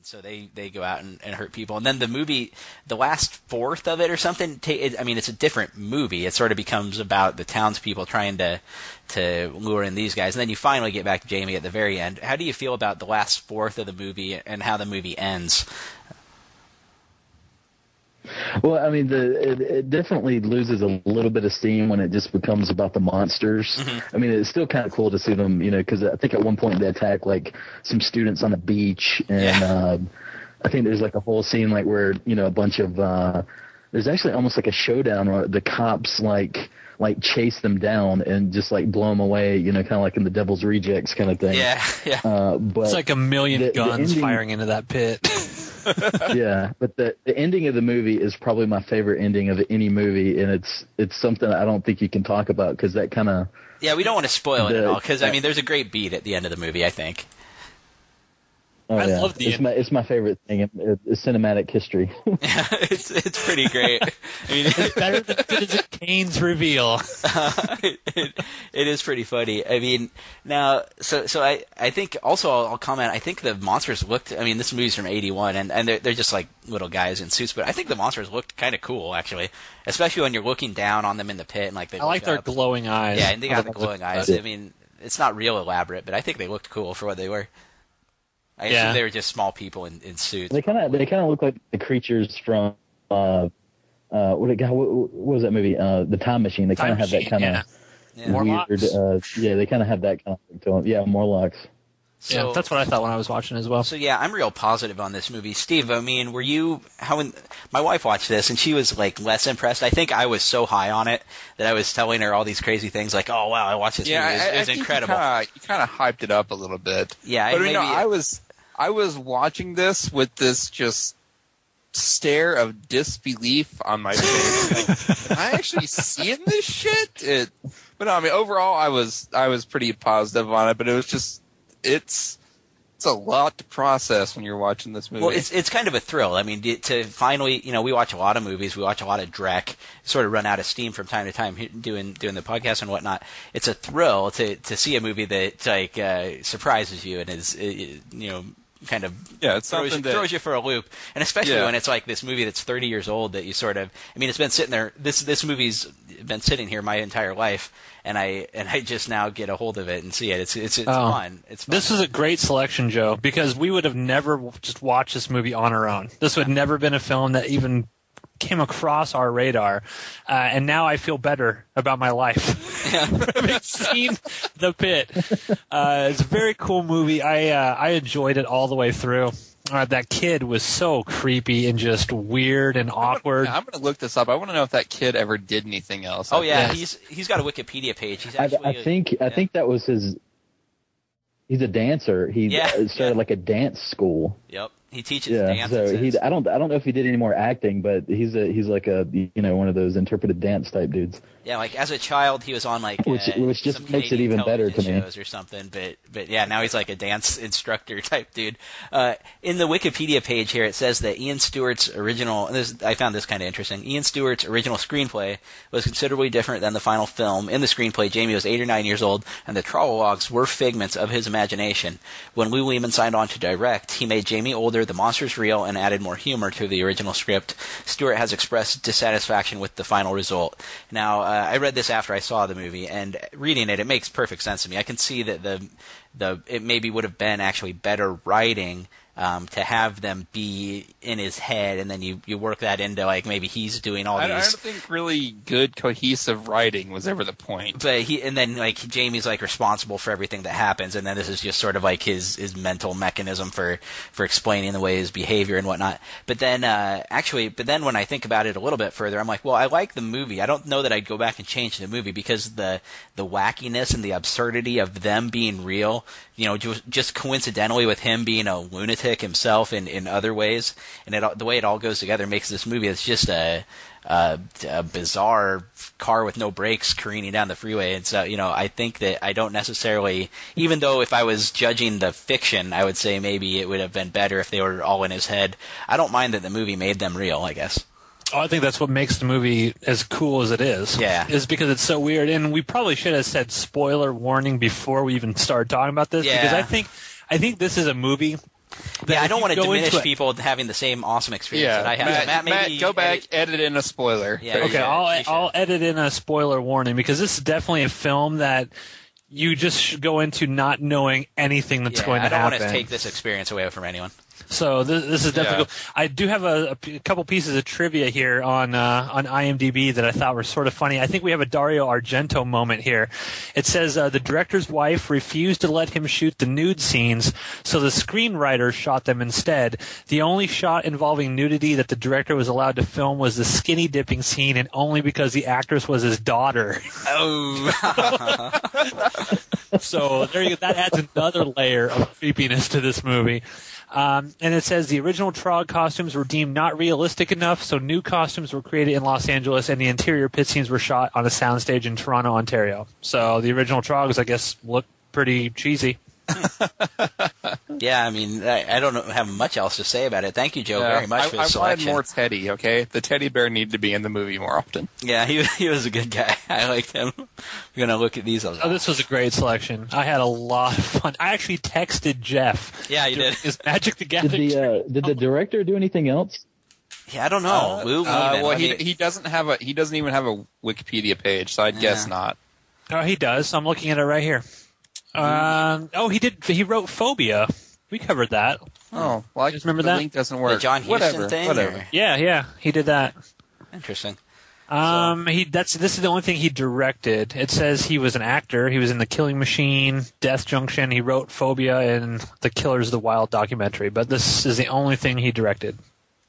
so they go out and hurt people. And then the movie, the last fourth of it or something, it's a different movie. It sort of becomes about the townspeople trying to lure in these guys. And then you finally get back to Jamie at the very end. How do you feel about the last fourth of the movie and how the movie ends? Well, I mean, it definitely loses a little bit of steam when it just becomes about the monsters. Mm-hmm. I mean, it's still kind of cool to see them, because I think at one point they attack like some students on the beach, and I think there's like a whole scene like where a bunch of there's actually almost like a showdown where the cops like chase them down and just like blow them away, kind of like in the Devil's Rejects kind of thing. Yeah. But it's like a million guns firing into that pit. Yeah, but the ending of the movie is probably my favorite ending of any movie, and it's something I don't think you can talk about because that kind of... Yeah, we don't want to spoil it at all, because, there's a great beat at the end of the movie, I think. Oh, I love the it's my favorite thing. It's cinematic history. Yeah, it's pretty great. It's better than Citizen Kane's reveal. It is pretty funny. Now, so I think also I'll comment. I think the monsters looked. This movie's from '81, and they're just like little guys in suits. But I think the monsters looked kind of cool, actually, especially when you're looking down on them in the pit and I like their glowing eyes. Yeah, and they got the glowing eyes. It's not real elaborate, but I think they looked cool for what they were. I assume they were just small people in suits. They kind of look like the creatures from what was that movie? The Time Machine. They kind of have that kind of weird. They kind of have that kind of thing to them. Yeah, Morlocks. So, that's what I thought when I was watching as well. So I'm real positive on this movie. Steve, were you my wife watched this and she was like less impressed. I think I was so high on it that I was telling her all these crazy things like, oh wow, I watched this movie. It was incredible. You kind of hyped it up a little bit. Yeah, but I was watching this with this just stare of disbelief on my face. Am I actually seeing this shit? But no, overall I was pretty positive on it, but it was just it's a lot to process when you're watching this movie. Well, it's kind of a thrill. To finally, we watch a lot of movies, we watch a lot of Drek, sort of run out of steam from time to time doing the podcast and whatnot. It's a thrill to see a movie that surprises you and is kind of throws you for a loop, and especially when it's like this movie that's 30 years old that you sort of it's been sitting there. This movie's been sitting here my entire life, and I just now get a hold of it and see it. It's fun. It's fun. This is a great selection, Joe, because we would have never just watched this movie on our own. This would never been a film that even came across our radar, and now I feel better about my life having seen The Pit. It's a very cool movie. I enjoyed it all the way through. That kid was so creepy and just weird and awkward. I'm going to look this up. I want to know if that kid ever did anything else. Oh yeah, he's got a Wikipedia page. He's actually, I think that was his. He's a dancer. He started like a dance school. Yep. He teaches dance. So I don't know if he did any more acting, but he's like a one of those interpretive dance type dudes. Yeah, like as a child he was on which just makes it even better to me. Shows or something, but now he's like a dance instructor type dude. In the Wikipedia page here it says that Ian Stewart's original I found this kind of interesting. Ian Stewart's original screenplay was considerably different than the final film. In the screenplay, Jamie was 8 or 9 years old, and the travelogues were figments of his imagination. When Lou Lehman signed on to direct, he made Jamie older, the monsters real, and added more humor to the original script. Stewart has expressed dissatisfaction with the final result. Now, I read this after I saw the movie, and reading it makes perfect sense to me. I can see that it maybe would have been actually better writing to have them be in his head, and then you work that into like maybe he's doing all these. I don't think really good cohesive writing was ever the point. But then like Jamie's like responsible for everything that happens, and then this is just sort of like his mental mechanism for explaining the way his behavior and whatnot. But then when I think about it a little bit further, I'm like, well, I like the movie. I don't know that I'd go back and change the movie because the wackiness and the absurdity of them being real, just coincidentally with him being a lunatic himself in other ways, and the way it all goes together makes this movie. It's just a bizarre car with no brakes careening down the freeway. And so, I think that I don't necessarily, even though if I was judging the fiction, I would say maybe it would have been better if they were all in his head. I don't mind that the movie made them real, I guess. Oh, I think that's what makes the movie as cool as it is. Yeah. Is because it's so weird. And we probably should have said spoiler warning before we even started talking about this. Yeah. Because I think this is a movie Yeah, I don't want to diminish people having the same awesome experience that I have. Matt, maybe go back, edit in a spoiler. Yeah, okay, I'll edit in a spoiler warning because this is definitely a film that you just should go into not knowing anything that's going to happen. I don't want to take this experience away from anyone. So this is definitely cool. I do have a couple pieces of trivia here on IMDb that I thought were sort of funny. I think we have a Dario Argento moment here. It says the director's wife refused to let him shoot the nude scenes, so the screenwriter shot them instead. The only shot involving nudity that the director was allowed to film was the skinny dipping scene, and only because the actress was his daughter. Oh. So there you go. That adds another layer of creepiness to this movie. And it says the original Trog costumes were deemed not realistic enough, so new costumes were created in Los Angeles, and the interior pit scenes were shot on a soundstage in Toronto, Ontario. So the original Trogs, I guess, look pretty cheesy. Yeah, I mean, I don't have much else to say about it. Thank you, Joe, very much for the selection. I wanted more Teddy, okay? The teddy bear needed to be in the movie more often. Yeah, he was a good guy. I liked him. I'm going to look at these. Oh, this was a great selection. I had a lot of fun. I actually texted Jeff. Yeah, you did. Is Magic the Gathering? Did the director do anything else? Yeah, I don't know. He doesn't even have a Wikipedia page, so I'd guess not. Oh, he does. I'm looking at it right here. He did. He wrote Phobia. We covered that. Oh, well, I just remember that link doesn't work. The John Huston thing. Whatever. Yeah, he did that. Interesting. This is the only thing he directed. It says he was an actor. He was in The Killing Machine, Death Junction. He wrote Phobia and The Killers of the Wild documentary. But this is the only thing he directed.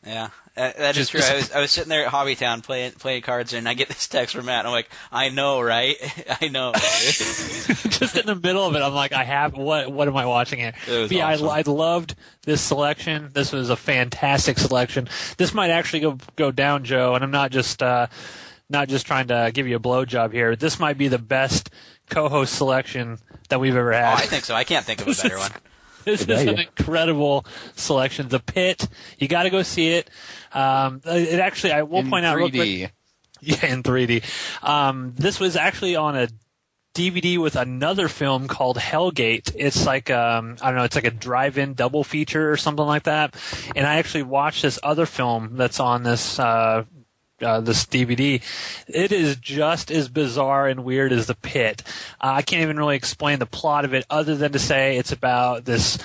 Yeah, that is true. I was sitting there at Hobbytown playing cards, and I get this text from Matt, and I'm like, I know, right? I know. Just in the middle of it, I'm like, what am I watching here? Awesome. I loved this selection. This was a fantastic selection. This might actually go down, Joe, and I'm not just trying to give you a blowjob here. This might be the best co-host selection that we've ever had. Oh, I think so. I can't think of a better one. This is an incredible selection. The Pit, you got to go see it. It actually, I will point out real quick. Yeah, in 3D. This was actually on a DVD with another film called Hellgate. It's like I don't know, it's like a drive-in double feature or something like that. And I actually watched this other film that's on this this DVD. It is just as bizarre and weird as The Pit. I can't even really explain the plot of it other than to say it's about this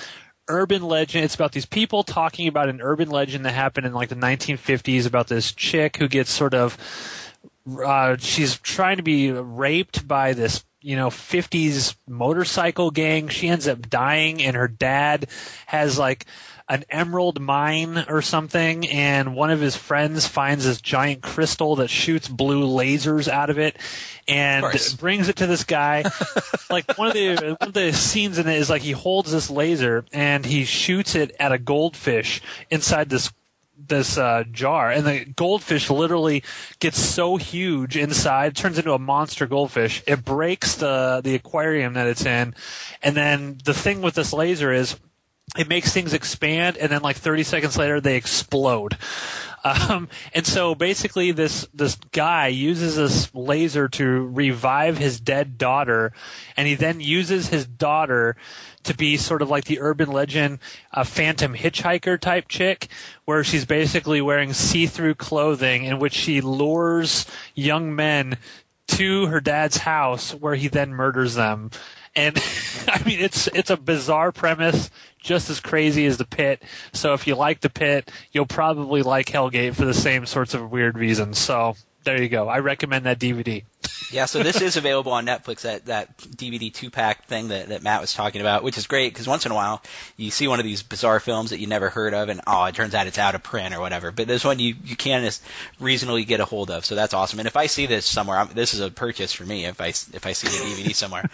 urban legend. It's about these people talking about an urban legend that happened in like the 1950s about this chick who gets sort of she's trying to be raped by this 50s motorcycle gang. She ends up dying, and her dad has like an emerald mine or something, and one of his friends finds this giant crystal that shoots blue lasers out of it and brings it to this guy. Like one of the scenes in it is like he holds this laser and he shoots it at a goldfish inside this jar, and the goldfish literally gets so huge inside, turns into a monster goldfish. It breaks the aquarium that it's in, and then the thing with this laser is it makes things expand, and then like 30 seconds later they explode. And so basically this guy uses this laser to revive his dead daughter, and he then uses his daughter to be sort of like the urban legend, a phantom hitchhiker type chick, where she's basically wearing see-through clothing in which she lures young men to her dad's house where he then murders them. And I mean, it's a bizarre premise, just as crazy as The Pit. So if you like The Pit, you'll probably like Hellgate for the same sorts of weird reasons. So there you go. I recommend that DVD. Yeah, so this is available on Netflix, that DVD 2-pack thing that Matt was talking about, which is great because once in a while you see one of these bizarre films that you never heard of, and it turns out it's out of print or whatever. But this one you can just reasonably get a hold of, so that's awesome. And if I see this somewhere, this is a purchase for me if I see the DVD somewhere.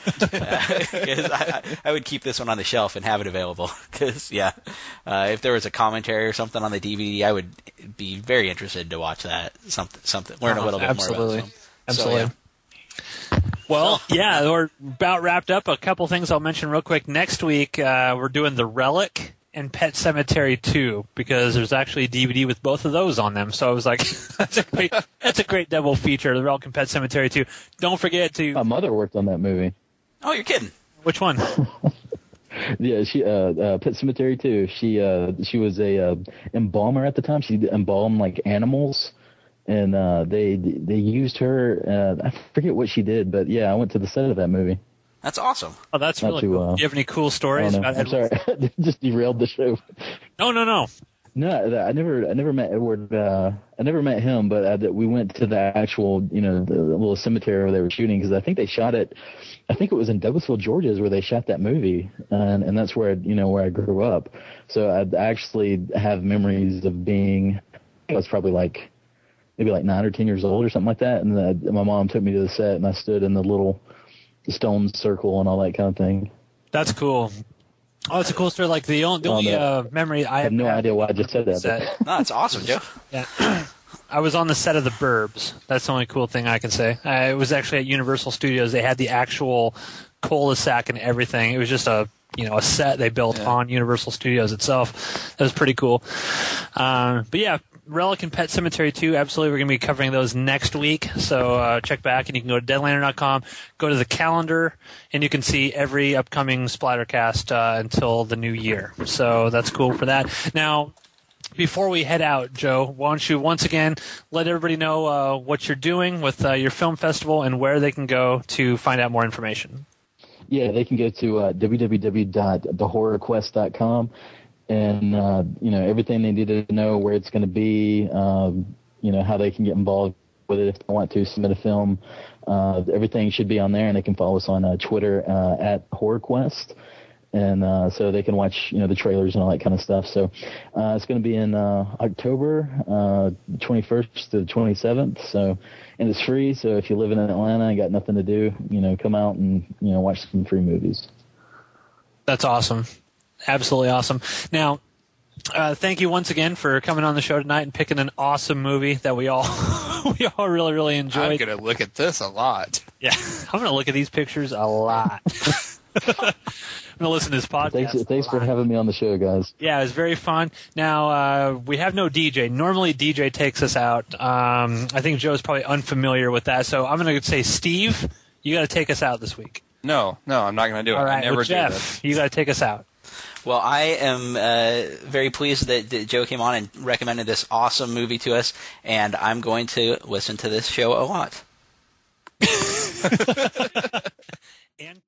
I would keep this one on the shelf and have it available because, if there was a commentary or something on the DVD, I would be very interested to watch that, something learn a little bit more about it. Absolutely. So, Well, we're about wrapped up. A couple things I'll mention real quick. Next week, we're doing The Relic and Pet Sematary 2 because there's actually a DVD with both of those on them. So I was like, that's a great double feature, The Relic and Pet Sematary 2. Don't forget to... My mother worked on that movie. Oh, you're kidding. Which one? Yeah, she Pet Cemetery too. She was a embalmer at the time. She embalmed like animals, and they used her. I forget what she did, but yeah, I went to the set of that movie. That's awesome. Oh, that's really cool. Do you have any cool stories about Edward? I'm sorry, just derailed the show. No. No, I never met Edward. I never met him, but we went to the actual, the little cemetery where they were shooting, because I think they shot it. I think it was in Douglasville, Georgia, is where they shot that movie, and that's where where I grew up. So I actually have memories of being. I was probably maybe 9 or 10 years old or something like that, and my mom took me to the set, and I stood in the little stone circle and all that kind of thing. That's cool. Oh, it's a cool story. Like the only memory I have no idea why I just said that. No, it's awesome, Joe. Yeah. I was on the set of The Burbs. That's the only cool thing I can say. It was actually at Universal Studios. They had the actual cul-de-sac and everything. It was just a set they built on Universal Studios itself. That was pretty cool. But yeah, Relic and Pet Cemetery 2, absolutely. We're going to be covering those next week. So check back, and you can go to deadlander.com, go to the calendar, and you can see every upcoming Splattercast until the new year. So that's cool for that. Now, before we head out, Joe, why don't you once again let everybody know what you're doing with your film festival and where they can go to find out more information. Yeah, they can go to www.thehorrorquest.com. And, everything they need to know, where it's going to be, how they can get involved with it if they want to submit a film. Everything should be on there, and they can follow us on Twitter at HorrorQuest. And so they can watch, the trailers and all that kind of stuff. So it's going to be in October 21st to the 27th. So, and it's free. So if you live in Atlanta and got nothing to do, come out and, watch some free movies. That's awesome. Absolutely awesome. Now, thank you once again for coming on the show tonight and picking an awesome movie that we all really, really enjoyed. I'm going to look at this a lot. Yeah, I'm going to look at these pictures a lot. I'm going to listen to this podcast. Thanks for having me on the show, guys. Yeah, it was very fun. Now, we have no DJ. Normally, DJ takes us out. I think Joe's probably unfamiliar with that, so I'm going to say, Steve, you got to take us out this week. No, I'm not going to do it. All right, I never Jeff, do this. you got to take us out. Well, I am very pleased that Joe came on and recommended this awesome movie to us, and I'm going to listen to this show a lot. And